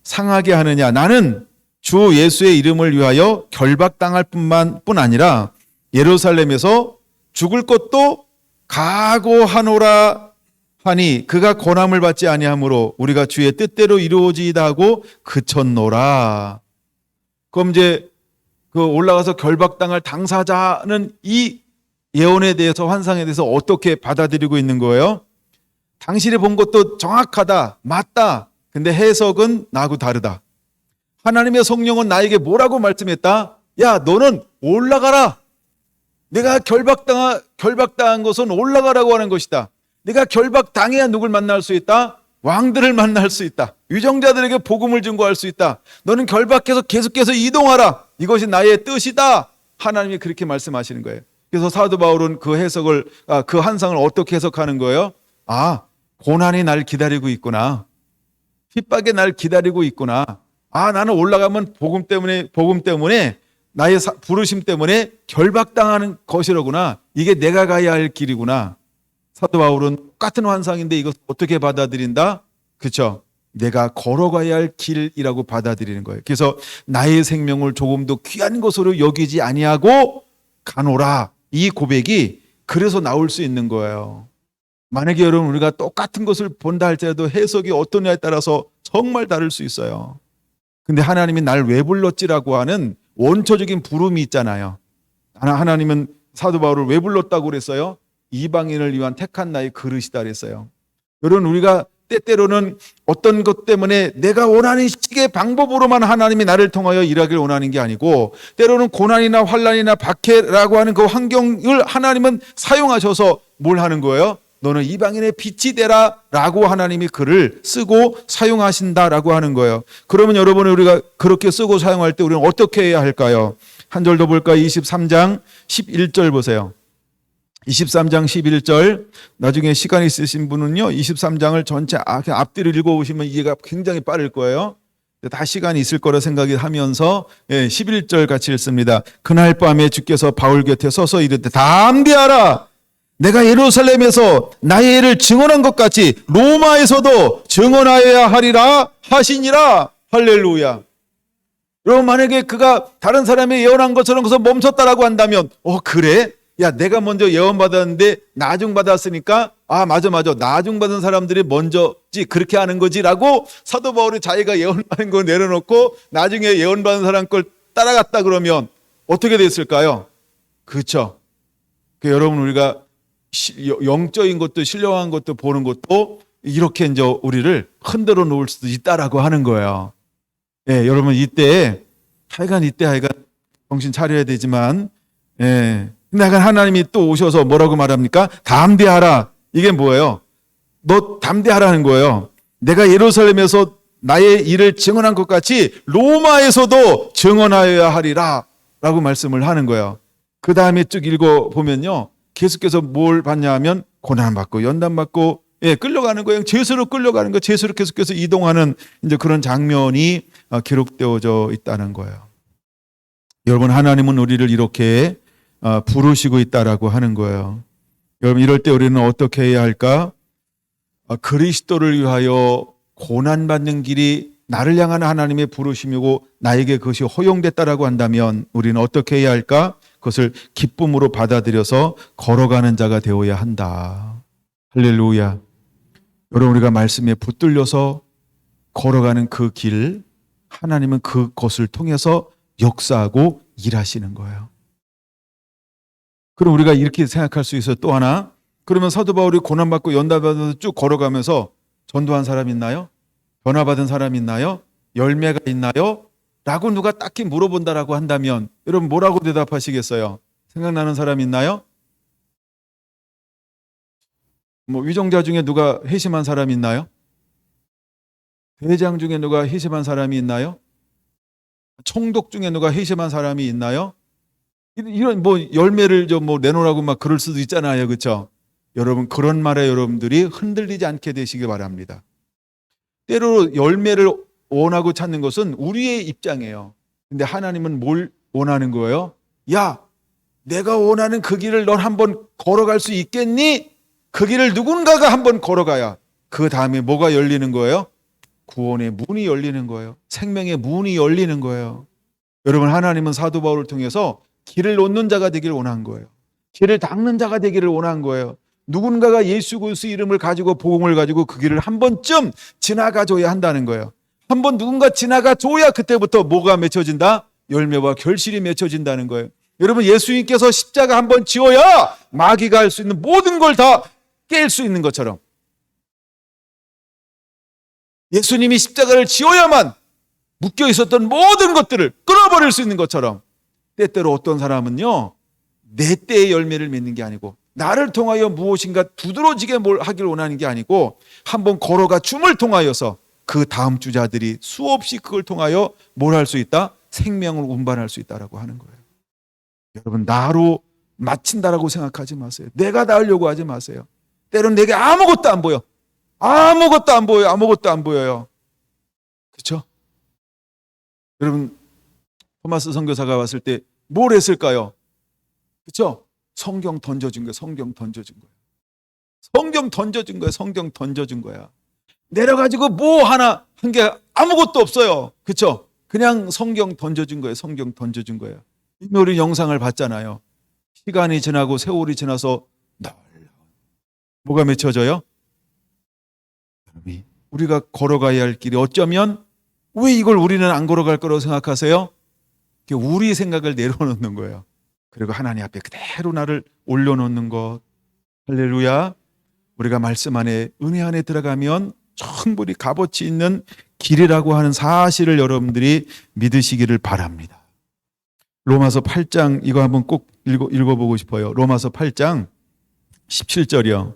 상하게 하느냐. 나는 주 예수의 이름을 위하여 결박당할 뿐 아니라 예루살렘에서 죽을 것도 각오하노라 하니 그가 고난을 받지 아니하므로 우리가 주의 뜻대로 이루어지이다 하고 그쳤노라. 그럼 이제 그 올라가서 결박당할 당사자는 이 예언에 대해서, 환상에 대해서 어떻게 받아들이고 있는 거예요? 당신이 본 것도 정확하다, 맞다. 근데 해석은 나하고 다르다. 하나님의 성령은 나에게 뭐라고 말씀했다? 야, 너는 올라가라. 내가 결박당한 것은 올라가라고 하는 것이다. 내가 결박당해야 누굴 만날 수 있다? 왕들을 만날 수 있다. 유정자들에게 복음을 증거할 수 있다. 너는 결박해서 계속해서 이동하라. 이것이 나의 뜻이다. 하나님이 그렇게 말씀하시는 거예요. 그래서 사도 바울은 그 해석을, 그 환상을 어떻게 해석하는 거예요? 고난이 날 기다리고 있구나. 핍박이 날 기다리고 있구나. 나는 올라가면 복음 때문에 나의 부르심 때문에 결박당하는 것이로구나. 이게 내가 가야 할 길이구나. 사도 바울은 똑같은 환상인데 이것을 어떻게 받아들인다? 그렇죠? 내가 걸어가야 할 길이라고 받아들이는 거예요. 그래서 나의 생명을 조금도 귀한 것으로 여기지 아니하고 가노라. 이 고백이 그래서 나올 수 있는 거예요. 만약에 여러분 우리가 똑같은 것을 본다 할지라도 해석이 어떠냐에 따라서 정말 다를 수 있어요. 근데 하나님이 날 왜 불렀지라고 하는 원초적인 부름이 있잖아요. 하나님은 사도 바울을 왜 불렀다고 그랬어요? 이방인을 위한 택한 나의 그릇이다 그랬어요. 여러분 우리가 때때로는 어떤 것 때문에 내가 원하는 식의 방법으로만 하나님이 나를 통하여 일하기를 원하는 게 아니고 때로는 고난이나 환난이나 박해라고 하는 그 환경을 하나님은 사용하셔서 뭘 하는 거예요? 너는 이방인의 빛이 되라 라고 하나님이 글을 쓰고 사용하신다라고 하는 거예요. 그러면 여러분 우리가 그렇게 쓰고 사용할 때 우리는 어떻게 해야 할까요? 한 절 더 볼까요? 23장 11절 보세요. 23장 11절 나중에 시간 있으신 분은요 23장을 전체 앞뒤를 읽어보시면 이해가 굉장히 빠를 거예요. 다 시간이 있을 거라 생각하면서 11절 같이 읽습니다. 그날 밤에 주께서 바울 곁에 서서 이르되 담대하라 내가 예루살렘에서 나의 일을 증언한 것 같이 로마에서도 증언하여야 하리라 하시니라. 할렐루야. 여러분 만약에 그가 다른 사람이 예언한 것처럼 그래서 멈췄다라고 한다면 그래? 야 내가 먼저 예언받았는데 나중받았으니까 맞아 나중받은 사람들이 먼저지 그렇게 하는 거지 라고 사도 바울이 자기가 예언받은 거 내려놓고 나중에 예언받은 사람 걸 따라갔다 그러면 어떻게 됐을까요? 그렇죠. 여러분 우리가 영적인 것도 신령한 것도 보는 것도 이렇게 이제 우리를 흔들어 놓을 수도 있다라고 하는 거예요. 여러분 이때 하여간 정신 차려야 되지만 근데 하나님이 또 오셔서 뭐라고 말합니까? 담대하라. 이게 뭐예요? 너 담대하라는 거예요. 내가 예루살렘에서 나의 일을 증언한 것 같이 로마에서도 증언하여야 하리라 라고 말씀을 하는 거예요. 그 다음에 쭉 읽어보면요 계속해서 뭘 받냐 하면 고난받고 연단받고 끌려가는 거예요. 죄수로 끌려가는 거예요. 죄수로 계속해서 이동하는 이제 그런 장면이 기록되어져 있다는 거예요. 여러분 하나님은 우리를 이렇게 부르시고 있다라고 하는 거예요. 여러분 이럴 때 우리는 어떻게 해야 할까? 그리스도를 위하여 고난받는 길이 나를 향한 하나님의 부르심이고 나에게 그것이 허용됐다라고 한다면 우리는 어떻게 해야 할까? 그것을 기쁨으로 받아들여서 걸어가는 자가 되어야 한다. 할렐루야. 여러분 우리가 말씀에 붙들려서 걸어가는 그 길 하나님은 그것을 통해서 역사하고 일하시는 거예요. 그럼 우리가 이렇게 생각할 수 있어요. 또 하나. 그러면 사도 바울이 고난받고 연단받아서 쭉 걸어가면서 전도한 사람 있나요? 변화받은 사람 있나요? 열매가 있나요? 라고 누가 딱히 물어본다라고 한다면 여러분 뭐라고 대답하시겠어요? 생각나는 사람 있나요? 위정자 중에 누가 회심한 사람이 있나요? 대장 중에 누가 회심한 사람이 있나요? 총독 중에 누가 회심한 사람이 있나요? 이런 열매를 좀 내놓으라고 막 그럴 수도 있잖아요. 그렇죠? 여러분 그런 말에 여러분들이 흔들리지 않게 되시기 바랍니다. 때로 열매를 원하고 찾는 것은 우리의 입장이에요. 근데 하나님은 뭘 원하는 거예요? 야, 내가 원하는 그 길을 넌 한번 걸어갈 수 있겠니? 그 길을 누군가가 한번 걸어가야 그 다음에 뭐가 열리는 거예요? 구원의 문이 열리는 거예요. 생명의 문이 열리는 거예요. 여러분 하나님은 사도 바울을 통해서 길을 놓는 자가 되기를 원한 거예요. 길을 닦는 자가 되기를 원한 거예요. 누군가가 예수 그리스도의 이름을 가지고 복음을 가지고 그 길을 한 번쯤 지나가줘야 한다는 거예요. 한 번 누군가 지나가줘야 그때부터 뭐가 맺혀진다? 열매와 결실이 맺혀진다는 거예요. 여러분 예수님께서 십자가 한 번 지어야 마귀가 할 수 있는 모든 걸 다 깰 수 있는 것처럼 예수님이 십자가를 지어야만 묶여 있었던 모든 것들을 끊어버릴 수 있는 것처럼 때때로 어떤 사람은요 내 때의 열매를 맺는 게 아니고 나를 통하여 무엇인가 두드러지게 뭘 하길 원하는 게 아니고 한번 걸어가 줌을 통하여서 그 다음 주자들이 수없이 그걸 통하여 뭘 할 수 있다? 생명을 운반할 수 있다라고 하는 거예요. 여러분 나로 마친다라고 생각하지 마세요. 내가 나으려고 하지 마세요. 때로는 내게 아무것도 안 보여. 아무것도 안 보여요. 아무것도 안 보여요. 그렇죠? 여러분 토마스 선교사가 왔을 때 뭘 했을까요? 그렇죠? 성경 던져준 거예요. 성경 던져준 거예요. 성경 던져준 거예요. 성경 던져준 거야. 내려가지고 뭐 하나 한 게 아무것도 없어요. 그렇죠? 그냥 성경 던져준 거예요. 성경 던져준 거예요. 이미 우리 영상을 봤잖아요. 시간이 지나고 세월이 지나서 뭐가 맺혀져요? 우리가 걸어가야 할 길이 어쩌면 왜 이걸 우리는 안 걸어갈 거라고 생각하세요? 우리 생각을 내려놓는 거예요. 그리고 하나님 앞에 그대로 나를 올려놓는 것. 할렐루야. 우리가 말씀 안에 은혜 안에 들어가면 충분히 값어치 있는 길이라고 하는 사실을 여러분들이 믿으시기를 바랍니다. 로마서 8장 이거 한번 꼭 읽어보고 싶어요. 로마서 8장 17절이요.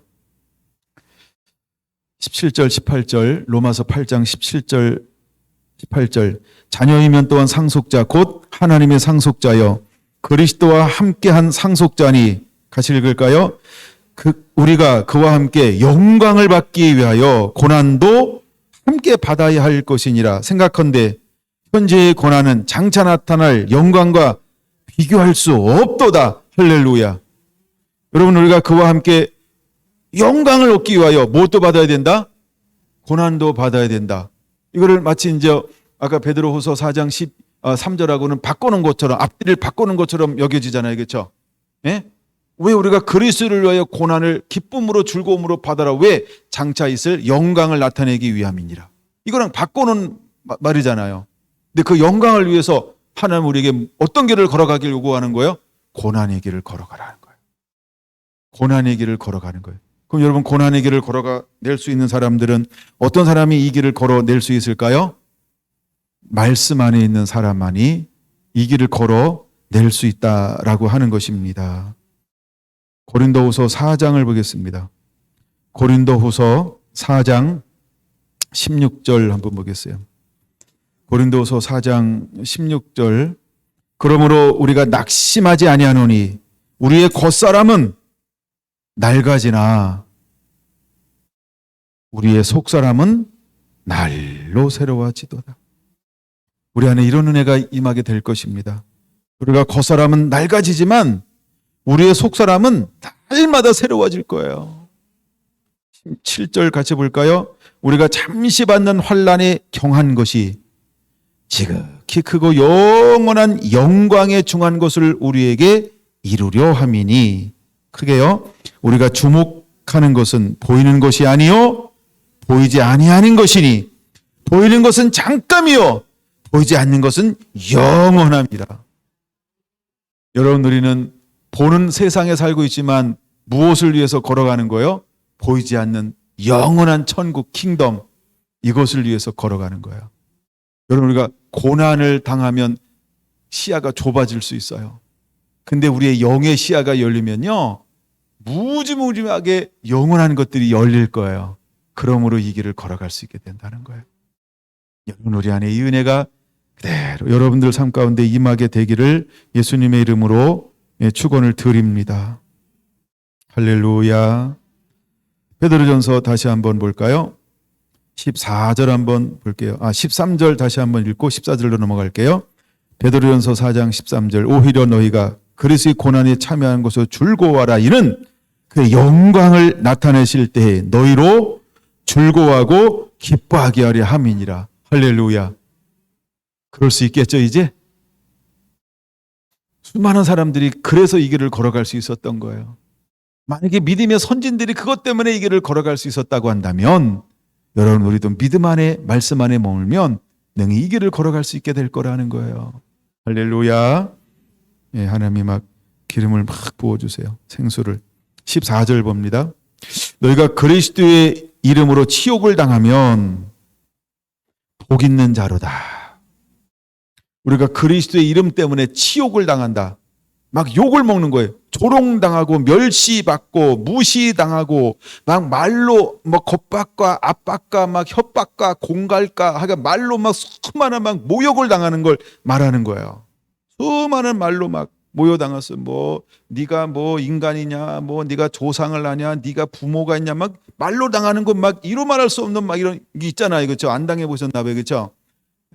17절 18절 로마서 8장 17절 18절 자녀이면 또한 상속자 곧 하나님의 상속자여 그리스도와 함께한 상속자니 같이 읽을까요? 우리가 그와 함께 영광을 받기 위하여 고난도 함께 받아야 할 것이니라 생각컨대 현재의 고난은 장차 나타날 영광과 비교할 수 없도다. 할렐루야. 여러분 우리가 그와 함께 영광을 얻기 위하여 무엇도 받아야 된다? 고난도 받아야 된다. 이거를 마치 이제 아까 베드로후서 4장 13절하고는 바꾸는 것처럼 앞뒤를 바꾸는 것처럼 여겨지잖아요. 그렇죠? 예? 왜 우리가 그리스도를 위하여 고난을 기쁨으로 즐거움으로 받아라. 왜? 장차 있을 영광을 나타내기 위함이니라. 이거랑 바꾸는 말이잖아요. 근데 그 영광을 위해서 하나님 우리에게 어떤 길을 걸어가길 요구하는 거예요? 고난의 길을 걸어가라는 거예요. 고난의 길을 걸어가는 거예요. 그럼 여러분 고난의 길을 걸어낼 수 있는 사람들은 어떤 사람이 이 길을 걸어낼 수 있을까요? 말씀 안에 있는 사람만이 이 길을 걸어낼 수 있다라고 하는 것입니다. 고린도후서 4장을 보겠습니다. 고린도후서 4장 16절 한번 보겠어요. 고린도후서 4장 16절 그러므로 우리가 낙심하지 아니하노니 우리의 겉사람은 낡아지나 우리의 속사람은 날로 새로워지도다. 우리 안에 이런 은혜가 임하게 될 것입니다. 우리가 겉사람은 낡아지지만 우리의 속사람은 날마다 새로워질 거예요. 7절 같이 볼까요? 우리가 잠시 받는 환난에 경한 것이 지극히 크고 영원한 영광에 중한 것을 우리에게 이루려 함이니 크게요. 우리가 주목하는 것은 보이는 것이 아니요 보이지 아니하는 것이니 보이는 것은 잠깐이요 보이지 않는 것은 영원합니다. 여러분 우리는 보는 세상에 살고 있지만 무엇을 위해서 걸어가는 거예요? 보이지 않는 영원한 천국 킹덤 이것을 위해서 걸어가는 거예요. 여러분 우리가 고난을 당하면 시야가 좁아질 수 있어요. 근데 우리의 영의 시야가 열리면요 무지무지하게 영원한 것들이 열릴 거예요. 그러므로 이 길을 걸어갈 수 있게 된다는 거예요. 여러분 우리 안에 이 은혜가 그대로 여러분들 삶 가운데 임하게 되기를 예수님의 이름으로 축원을 드립니다. 할렐루야. 베드로전서 다시 한번 볼까요? 14절 한번 볼게요. 13절 다시 한번 읽고 14절로 넘어갈게요. 베드로전서 4장 13절 오히려 너희가 그리스도의 고난에 참여하는 것으로 즐거워하라. 이는 그 영광을 나타내실 때에 너희로 즐거워하고 기뻐하게 하려 함이니라. 할렐루야. 그럴 수 있겠죠 이제? 수많은 사람들이 그래서 이 길을 걸어갈 수 있었던 거예요. 만약에 믿음의 선진들이 그것 때문에 이 길을 걸어갈 수 있었다고 한다면 여러분 우리도 믿음 안에 말씀 안에 머물면 능히 이 길을 걸어갈 수 있게 될 거라는 거예요. 할렐루야. 예, 하나님이 막 기름을 막 부어주세요. 생수를. 14절 봅니다. 너희가 그리스도의 이름으로 치욕을 당하면 복 있는 자로다. 우리가 그리스도의 이름 때문에 치욕을 당한다. 막 욕을 먹는 거예요. 조롱당하고 멸시받고 무시당하고 막 말로 뭐 겁박과 압박과 막 협박과 공갈과 하여간 말로 막 수많은 막 모욕을 당하는 걸 말하는 거예요. 수많은 말로 막 모욕당했어. 뭐 네가 뭐 인간이냐, 뭐 네가 조상을 하냐, 네가 부모가 있냐, 막 말로 당하는 건 막 이루 말할 수 없는 막 이런 게 있잖아요. 그렇죠? 안 당해 보셨나 봐요. 그렇죠?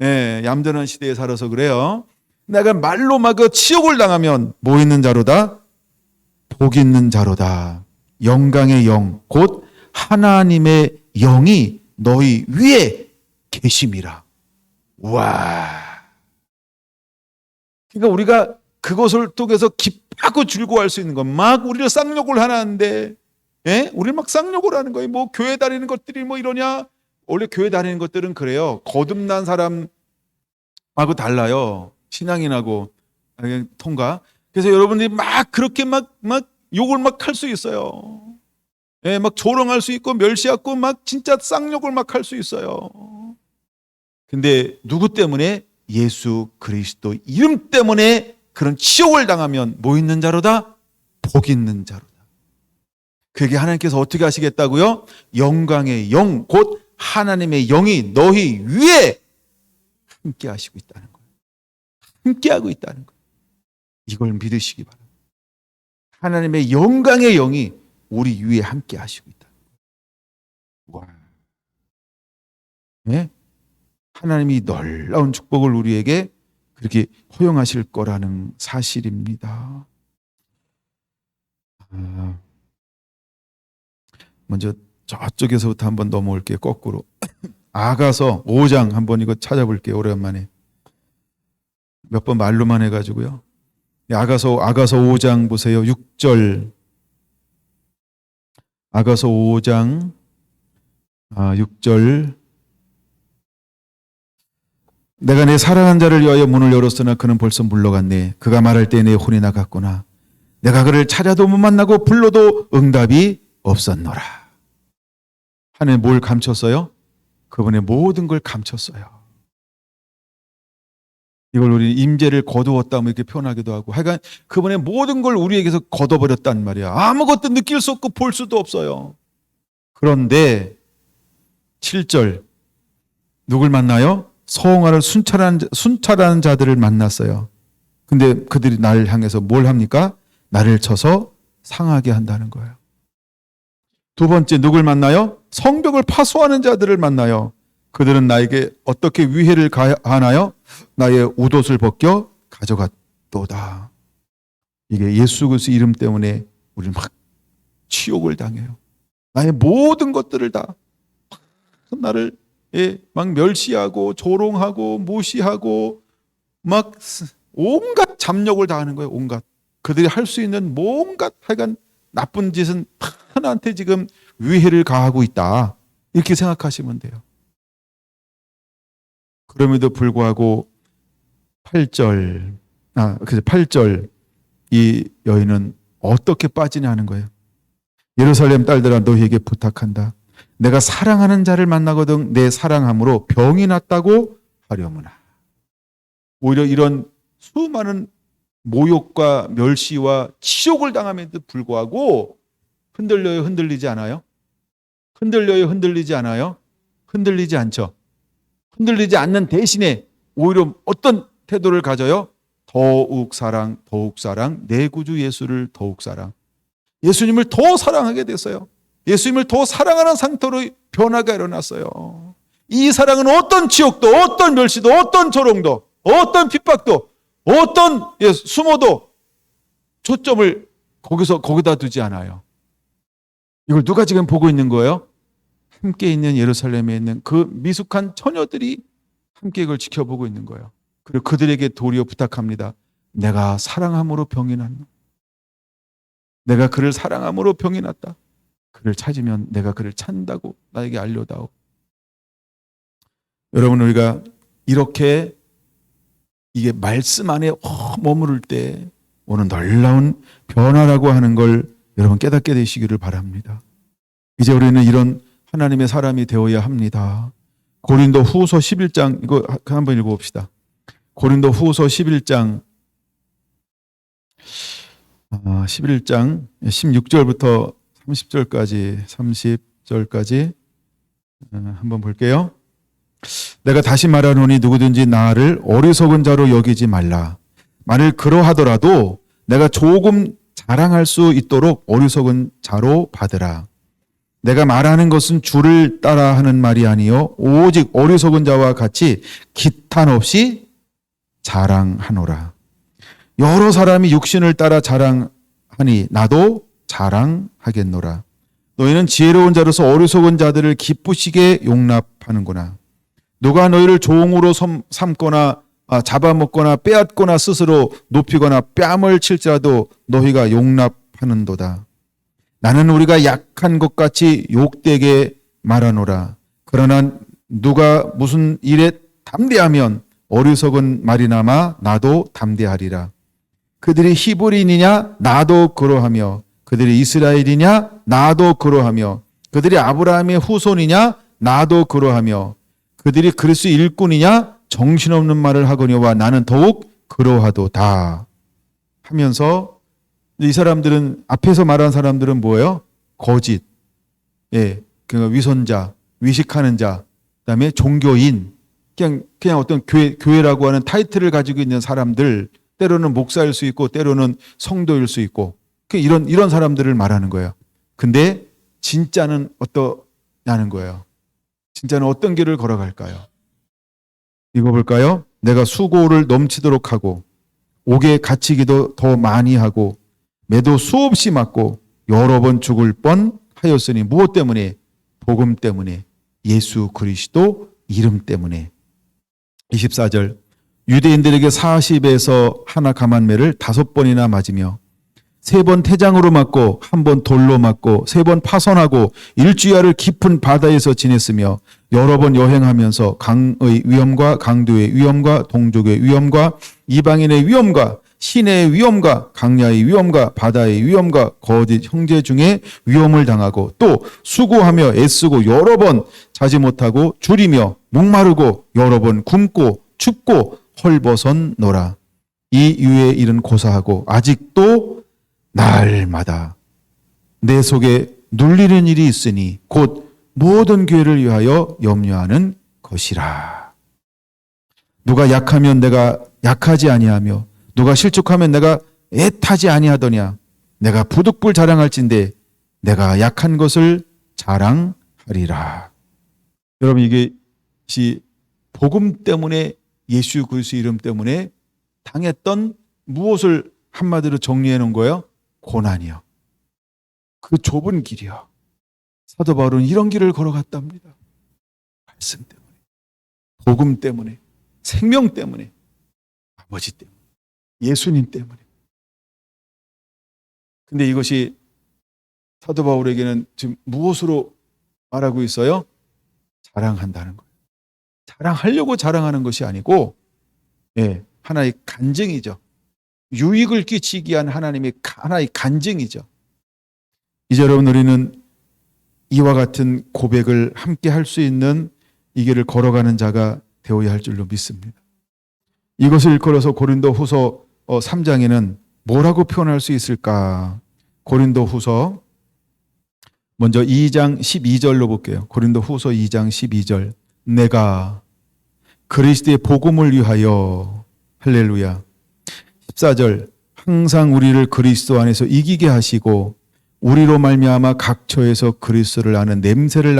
예, 얌전한 시대에 살아서 그래요. 내가 말로 막 그 치욕을 당하면 뭐 있는 자로다? 복 있는 자로다. 영광의 영, 곧 하나님의 영이 너희 위에 계심이라. 와. 그러니까 우리가 그것을 통해서 기뻐하고 즐거워할 수 있는 것. 막 우리를 쌍욕을 하는데 예? 우리 막 쌍욕을 하는 거예요. 뭐 교회 다니는 것들이 뭐 이러냐? 원래 교회 다니는 것들은 그래요. 거듭난 사람하고 달라요. 신앙인하고 통과. 그래서 여러분들이 막 그렇게 막 욕을 막 할 수 있어요. 예, 막 조롱할 수 있고 멸시하고 막 진짜 쌍욕을 막 할 수 있어요. 근데 누구 때문에? 예수 그리스도 이름 때문에 그런 치욕을 당하면 뭐 있는 자로다? 복 있는 자로다. 그게 하나님께서 어떻게 하시겠다고요? 영광의 영, 곧 하나님의 영이 너희 위에 함께 하시고 있다는 거예요. 함께하고 있다는 거예요. 이걸 믿으시기 바랍니다. 하나님의 영광의 영이 우리 위에 함께 하시고 있다. 와. 네? 하나님이 놀라운 축복을 우리에게 그렇게 허용하실 거라는 사실입니다. 먼저 저쪽에서부터 한번 넘어올게요. 거꾸로. 아가서 5장 한번 이거 찾아볼게요. 오랜만에. 몇 번 말로만 해가지고요. 아가서 5장 보세요. 6절. 아가서 5장 6절. 내가 내 사랑한 자를 위하여 문을 열었으나 그는 벌써 물러갔네. 그가 말할 때 내 혼이 나갔구나. 내가 그를 찾아도 못 만나고 불러도 응답이 없었노라. 하나님 뭘 감췄어요? 그분의 모든 걸 감췄어요. 이걸 우리 임재를 거두었다 뭐 이렇게 표현하기도 하고, 하여간 그분의 모든 걸 우리에게서 걷어버렸단 말이야. 아무것도 느낄 수 없고 볼 수도 없어요. 그런데 7절 누굴 만나요? 성화를 순찰하는 자들을 만났어요. 근데 그들이 나를 향해서 뭘 합니까? 나를 쳐서 상하게 한다는 거예요. 두 번째 누굴 만나요? 성벽을 파수하는 자들을 만나요. 그들은 나에게 어떻게 위해를 가하나요? 나의 웃옷을 벗겨 가져갔도다. 이게 예수 그리스도 이름 때문에 우리는 막 치욕을 당해요. 나의 모든 것들을 다 나를 막 멸시하고 조롱하고 무시하고 막 온갖 잡력을 다 하는 거예요. 온갖. 그들이 할 수 있는 온갖 하여간 나쁜 짓은 하나한테 지금 위해를 가하고 있다. 이렇게 생각하시면 돼요. 그럼에도 불구하고 8절 이 여인은 어떻게 빠지냐 하는 거예요. 예루살렘 딸들아 너희에게 부탁한다. 내가 사랑하는 자를 만나거든 내 사랑함으로 병이 났다고 하려무나. 오히려 이런 수많은 모욕과 멸시와 치욕을 당함에도 불구하고 흔들려요, 흔들리지 않아요? 흔들려요, 흔들리지 않아요? 흔들리지 않죠. 흔들리지 않는 대신에 오히려 어떤 태도를 가져요? 더욱 사랑, 내 구주 예수를 더욱 사랑. 예수님을 더 사랑하게 됐어요. 예수님을 더 사랑하는 상태로 변화가 일어났어요. 이 사랑은 어떤 치욕도, 어떤 멸시도, 어떤 조롱도, 어떤 핍박도, 어떤 수모도 초점을 거기다 두지 않아요. 이걸 누가 지금 보고 있는 거예요? 함께 있는 예루살렘에 있는 그 미숙한 처녀들이 함께 이걸 지켜보고 있는 거예요. 그리고 그들에게 도리어 부탁합니다. 내가 사랑함으로 병이 났노. 내가 그를 사랑함으로 병이 났다. 그를 찾으면 내가 그를 찾는다고 나에게 알려다오. 여러분, 우리가 이렇게 이게 말씀 안에 머무를 때 오는 놀라운 변화라고 하는 걸 여러분 깨닫게 되시기를 바랍니다. 이제 우리는 이런 하나님의 사람이 되어야 합니다. 고린도 후서 11장 이거 한번 읽어봅시다. 고린도 후서 11장 16절부터 30절까지 한번 볼게요. 내가 다시 말하노니 누구든지 나를 어리석은 자로 여기지 말라. 만일 그러하더라도 내가 조금 자랑할 수 있도록 어리석은 자로 받으라. 내가 말하는 것은 주를 따라 하는 말이 아니요 오직 어리석은 자와 같이 기탄 없이 자랑하노라. 여러 사람이 육신을 따라 자랑하니 나도 자랑하겠노라. 너희는 지혜로운 자로서 어리석은 자들을 기쁘시게 용납하는구나. 누가 너희를 종으로 삼거나 잡아먹거나 빼앗거나 스스로 높이거나 뺨을 칠지라도 너희가 용납하는도다. 나는 우리가 약한 것 같이 욕되게 말하노라. 그러나 누가 무슨 일에 담대하면 어리석은 말이나마 나도 담대하리라. 그들이 히브리인이냐 나도 그러하며 그들이 이스라엘이냐 나도 그러하며 그들이 아브라함의 후손이냐 나도 그러하며 그들이 그리스도 일꾼이냐 정신없는 말을 하거니와 나는 더욱 그러하도다 하면서 이 사람들은 앞에서 말한 사람들은 뭐예요? 거짓, 그 위선자, 위식하는 자, 그다음에 종교인, 그냥 어떤 교회라고 하는 타이틀을 가지고 있는 사람들, 때로는 목사일 수 있고 때로는 성도일 수 있고 이런 사람들을 말하는 거예요. 근데 진짜는 어떠냐는 거예요. 진짜는 어떤 길을 걸어갈까요? 읽어볼까요? 내가 수고를 넘치도록 하고 옥에 갇히기도 더 많이 하고 매도 수없이 맞고 여러 번 죽을 뻔하였으니 무엇 때문에? 복음 때문에, 예수 그리스도 이름 때문에. 24절 유대인들에게 40에서 하나 감한매를 5번이나 맞으며 3번 태장으로 맞고 1번 돌로 맞고 3번 파선하고 일주야를 깊은 바다에서 지냈으며 여러 번 여행하면서 강의 위험과 강도의 위험과 동족의 위험과 이방인의 위험과 시내의 위험과 강야의 위험과 바다의 위험과 거짓 형제 중에 위험을 당하고 또 수고하며 애쓰고 여러 번 자지 못하고 줄이며 목마르고 여러 번 굶고 춥고 헐벗었노라. 이 유의 일은 고사하고 아직도 날마다 내 속에 눌리는 일이 있으니 곧 모든 교회를 위하여 염려하는 것이라. 누가 약하면 내가 약하지 아니하며 누가 실족하면 내가 애타지 아니하더냐. 내가 부득불 자랑할진대 내가 약한 것을 자랑하리라. 여러분 이것이 복음 때문에 예수 그리스도 이름 때문에 당했던 무엇을 한마디로 정리해 놓은 거예요? 고난이요. 그 좁은 길이요. 사도 바울은 이런 길을 걸어갔답니다. 말씀 때문에, 복음 때문에, 생명 때문에, 아버지 때문에, 예수님 때문에. 근데 이것이 사도 바울에게는 지금 무엇으로 말하고 있어요? 자랑한다는 거예요. 자랑하려고 자랑하는 것이 아니고 하나의 간증이죠. 유익을 끼치기 위한 하나님의 하나의 간증이죠. 이제 여러분 우리는 이와 같은 고백을 함께 할 수 있는 이 길을 걸어가는 자가 되어야 할 줄로 믿습니다. 이것을 일컬어서 고린도후서 3장에는 뭐라고 표현할 수 있을까? 고린도후서 먼저 2장 12절로 볼게요. 고린도후서 2장 12절 내가 그리스도의 복음을 위하여 할렐루야. 14절 항상 우리를 그리스도 안에서 이기게 하시고 우리로 말미암아 각처에서 그리스도를 아는 냄새를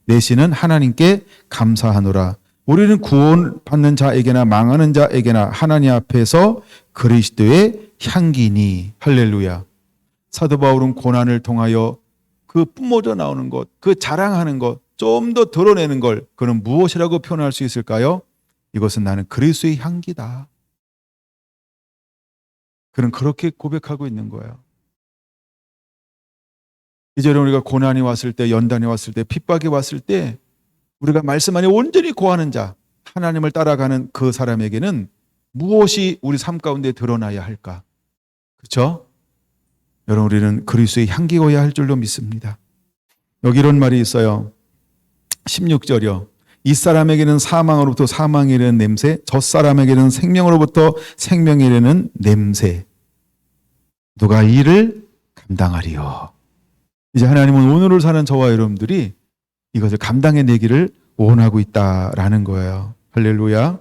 내시는 하나님께 감사하노라. 우리는 구원받는 자에게나 망하는 자에게나 하나님 앞에서 그리스도의 향기니. 할렐루야. 사도 바울은 고난을 통하여 그 뿜어져 나오는 것, 그 자랑하는 것, 좀 더 드러내는 걸 그는 무엇이라고 표현할 수 있을까요? 이것은 나는 그리스도의 향기다. 그는 그렇게 고백하고 있는 거예요. 이제 우리가 고난이 왔을 때, 연단이 왔을 때, 핍박이 왔을 때 우리가 말씀 안에 온전히 거하는 자, 하나님을 따라가는 그 사람에게는 무엇이 우리 삶 가운데 드러나야 할까? 그렇죠? 여러분 우리는 그리스도의 향기여야 할 줄로 믿습니다. 여기 이런 말이 있어요. 16절이요. 이 사람에게는 사망으로부터 사망이 이르는 냄새, 저 사람에게는 생명으로부터 생명이 이르는 냄새. 누가 이 일을 감당하리요. 이제 하나님은 오늘을 사는 저와 여러분들이 이것을 감당해내기를 원하고 있다라는 거예요. 할렐루야.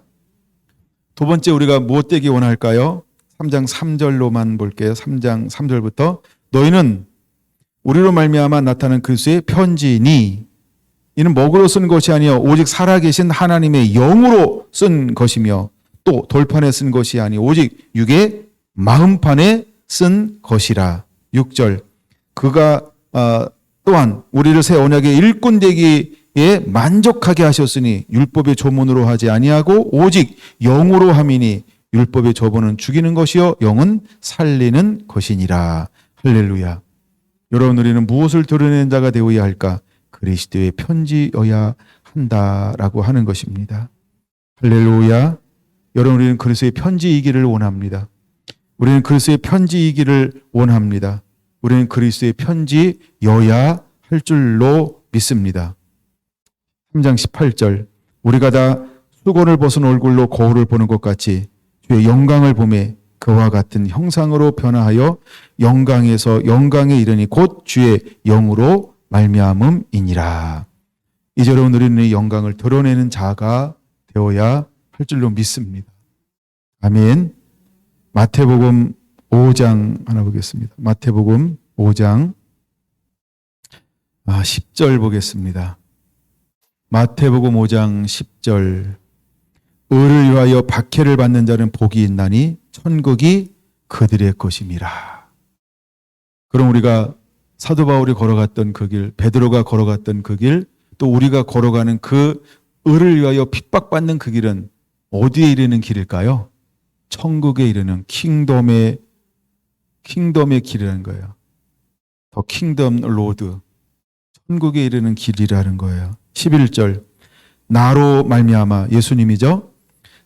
두 번째 우리가 무엇 되기 원할까요? 3장 3절로만 볼게요. 3장 3절부터 너희는 우리로 말미암아 나타난 그리스도의 편지니 이는 먹으로 쓴 것이 아니요 오직 살아계신 하나님의 영으로 쓴 것이며 또 돌판에 쓴 것이 아니 오직 육의 마음판에 쓴 것이라. 6절 그가 또한 우리를 새 언약의 일꾼 되기에 만족하게 하셨으니 율법의 조문으로 하지 아니하고 오직 영으로 함이니 율법의 조문은 죽이는 것이요 영은 살리는 것이니라. 할렐루야. 여러분, 우리는 무엇을 드러내는 자가 되어야 할까? 그리스도의 편지여야 한다라고 하는 것입니다. 할렐루야. 여러분, 우리는 그리스도의 편지이기를 원합니다. 우리는 그리스도의 편지이기를 원합니다. 우리는 그리스도의 편지여야 할 줄로 믿습니다. 3장 18절, 우리가 다 수건을 벗은 얼굴로 거울을 보는 것 같이 주의 영광을 보매 그와 같은 형상으로 변화하여 영광에서 영광에 이르니 곧 주의 영으로 말미암음이니라. 이제 여러분, 우리는 이 영광을 드러내는 자가 되어야 할 줄로 믿습니다. 아멘. 마태복음 5장 하나 보겠습니다. 마태복음 5장 10절 보겠습니다. 마태복음 5장 10절, 의를 위하여 박해를 받는 자는 복이 있나니 천국이 그들의 것임이라. 그럼 우리가 사도 바울이 걸어갔던 그 길, 베드로가 걸어갔던 그 길, 또 우리가 걸어가는 그 의를 위하여 핍박받는 그 길은 어디에 이르는 길일까요? 천국에 이르는 킹덤의 길이라는 거예요. 더 킹덤 로드, 천국에 이르는 길이라는 거예요. 11절, 나로 말미암아, 예수님이죠.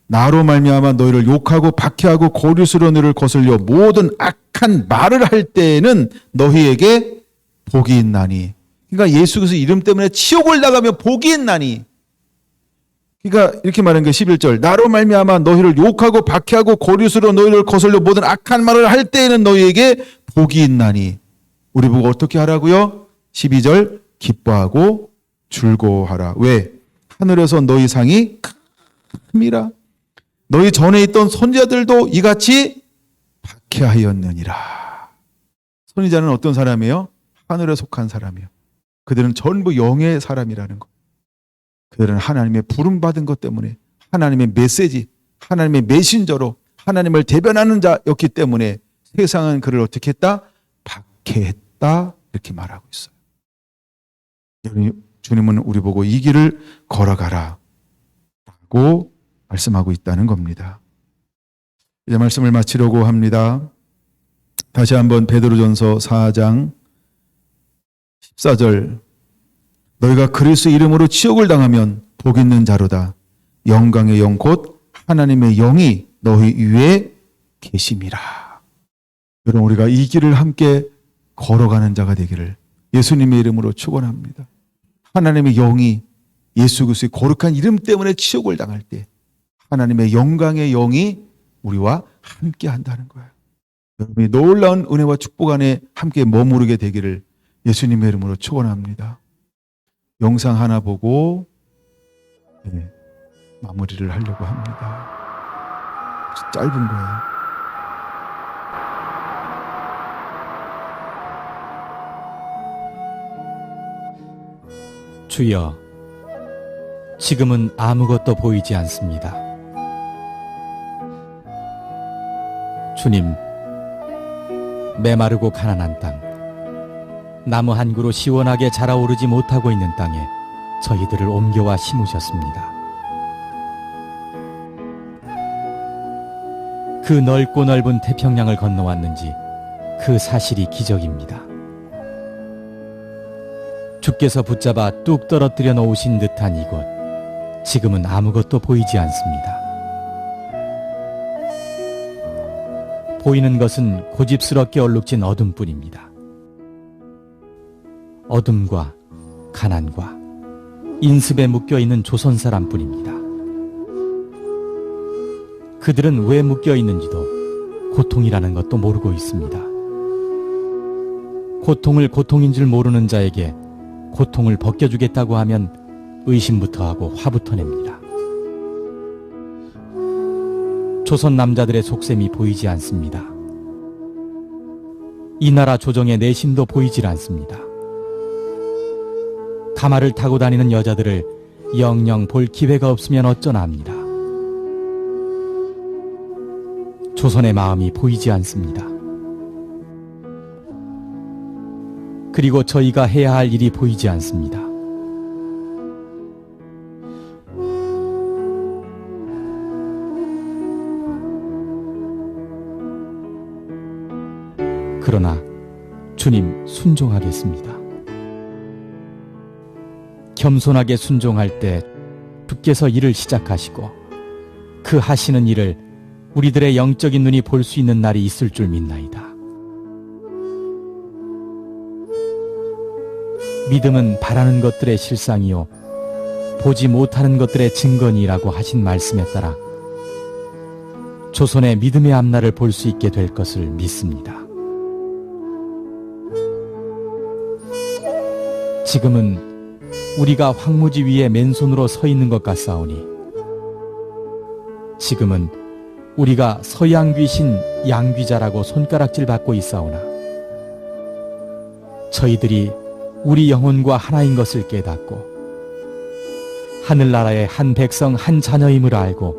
나로 말미암아 너희를 욕하고 박해하고 고리수로 너희를 거슬려 모든 악한 말을 할 때에는 너희에게 복이 있나니. 그러니까 예수 그리스도 이름 때문에 지옥을 나가면 복이 있나니. 그러니까 이렇게 말하는 게 11절, 나로 말미암아 너희를 욕하고 박해하고 고리수로 너희를 거슬려 모든 악한 말을 할 때에는 너희에게 복이 있나니. 우리 보고 어떻게 하라고요? 12절, 기뻐하고 즐거워하라. 왜? 하늘에서 너희 상이 큼이라. 너희 전에 있던 선지자들도 이같이 박해하였느니라. 선지자는 어떤 사람이에요? 하늘에 속한 사람이에요. 그들은 전부 영의 사람이라는 것. 그들은 하나님의 부름받은 것 때문에, 하나님의 메시지, 하나님의 메신저로 하나님을 대변하는 자였기 때문에 세상은 그를 어떻게 했다? 박해했다. 이렇게 말하고 있어요. 주님은 우리 보고 이 길을 걸어가라 라고 말씀하고 있다는 겁니다. 이제 말씀을 마치려고 합니다. 다시 한번 베드로전서 4장 14절, 너희가 그리스도 이름으로 치욕을 당하면 복 있는 자로다. 영광의 영 곧 하나님의 영이 너희 위에 계심이라. 여러분, 우리가 이 길을 함께 걸어가는 자가 되기를 예수님의 이름으로 축원합니다. 하나님의 영이 예수 그리스도의 거룩한 이름 때문에 치욕을 당할 때 하나님의 영광의 영이 우리와 함께 한다는 거예요. 여러분이 놀라운 은혜와 축복 안에 함께 머무르게 되기를 예수님의 이름으로 축원합니다. 영상 하나 보고 마무리를 하려고 합니다. 짧은 거예요. 주여, 지금은 아무것도 보이지 않습니다. 주님, 메마르고 가난한 땅, 나무 한 그루 시원하게 자라오르지 못하고 있는 땅에 저희들을 옮겨와 심으셨습니다. 그 넓고 넓은 태평양을 건너왔는지 그 사실이 기적입니다. 주께서 붙잡아 뚝 떨어뜨려 놓으신 듯한 이곳, 지금은 아무것도 보이지 않습니다. 보이는 것은 고집스럽게 얼룩진 어둠뿐입니다. 어둠과 가난과 인습에 묶여있는 조선 사람뿐입니다. 그들은 왜 묶여있는지도 고통이라는 것도 모르고 있습니다. 고통을 고통인 줄 모르는 자에게 고통을 벗겨주겠다고 하면 의심부터 하고 화부터 냅니다. 조선 남자들의 속셈이 보이지 않습니다. 이 나라 조정의 내심도 보이질 않습니다. 가마를 타고 다니는 여자들을 영영 볼 기회가 없으면 어쩌나 합니다. 조선의 마음이 보이지 않습니다. 그리고 저희가 해야 할 일이 보이지 않습니다. 그러나 주님 순종하겠습니다. 겸손하게 순종할 때 주께서 일을 시작하시고 그 하시는 일을 우리들의 영적인 눈이 볼 수 있는 날이 있을 줄 믿나이다. 믿음은 바라는 것들의 실상이요 보지 못하는 것들의 증거니라고 하신 말씀에 따라 조선의 믿음의 앞날을 볼 수 있게 될 것을 믿습니다. 지금은 우리가 황무지 위에 맨손으로 서 있는 것 같사오니 지금은 우리가 서양 귀신 양귀자라고 손가락질 받고 있사오나 저희들이 우리 영혼과 하나인 것을 깨닫고 하늘나라의 한 백성 한 자녀임을 알고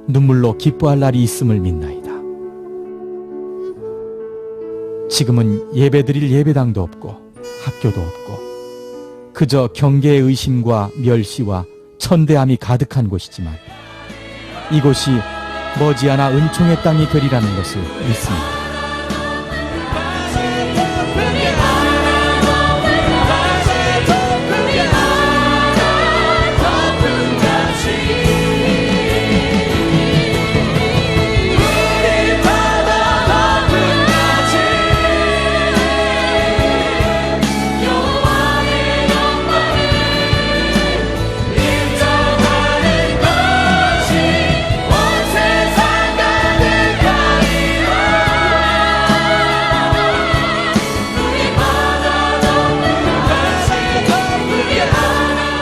눈물로 기뻐할 날이 있음을 믿나이다. 지금은 예배드릴 예배당도 없고 학교도 없고 그저 경계의 의심과 멸시와 천대함이 가득한 곳이지만 이곳이 머지않아 은총의 땅이 되리라는 것을 믿습니다.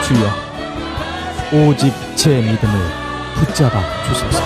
주여, 오직 제 믿음을 붙잡아 주소서.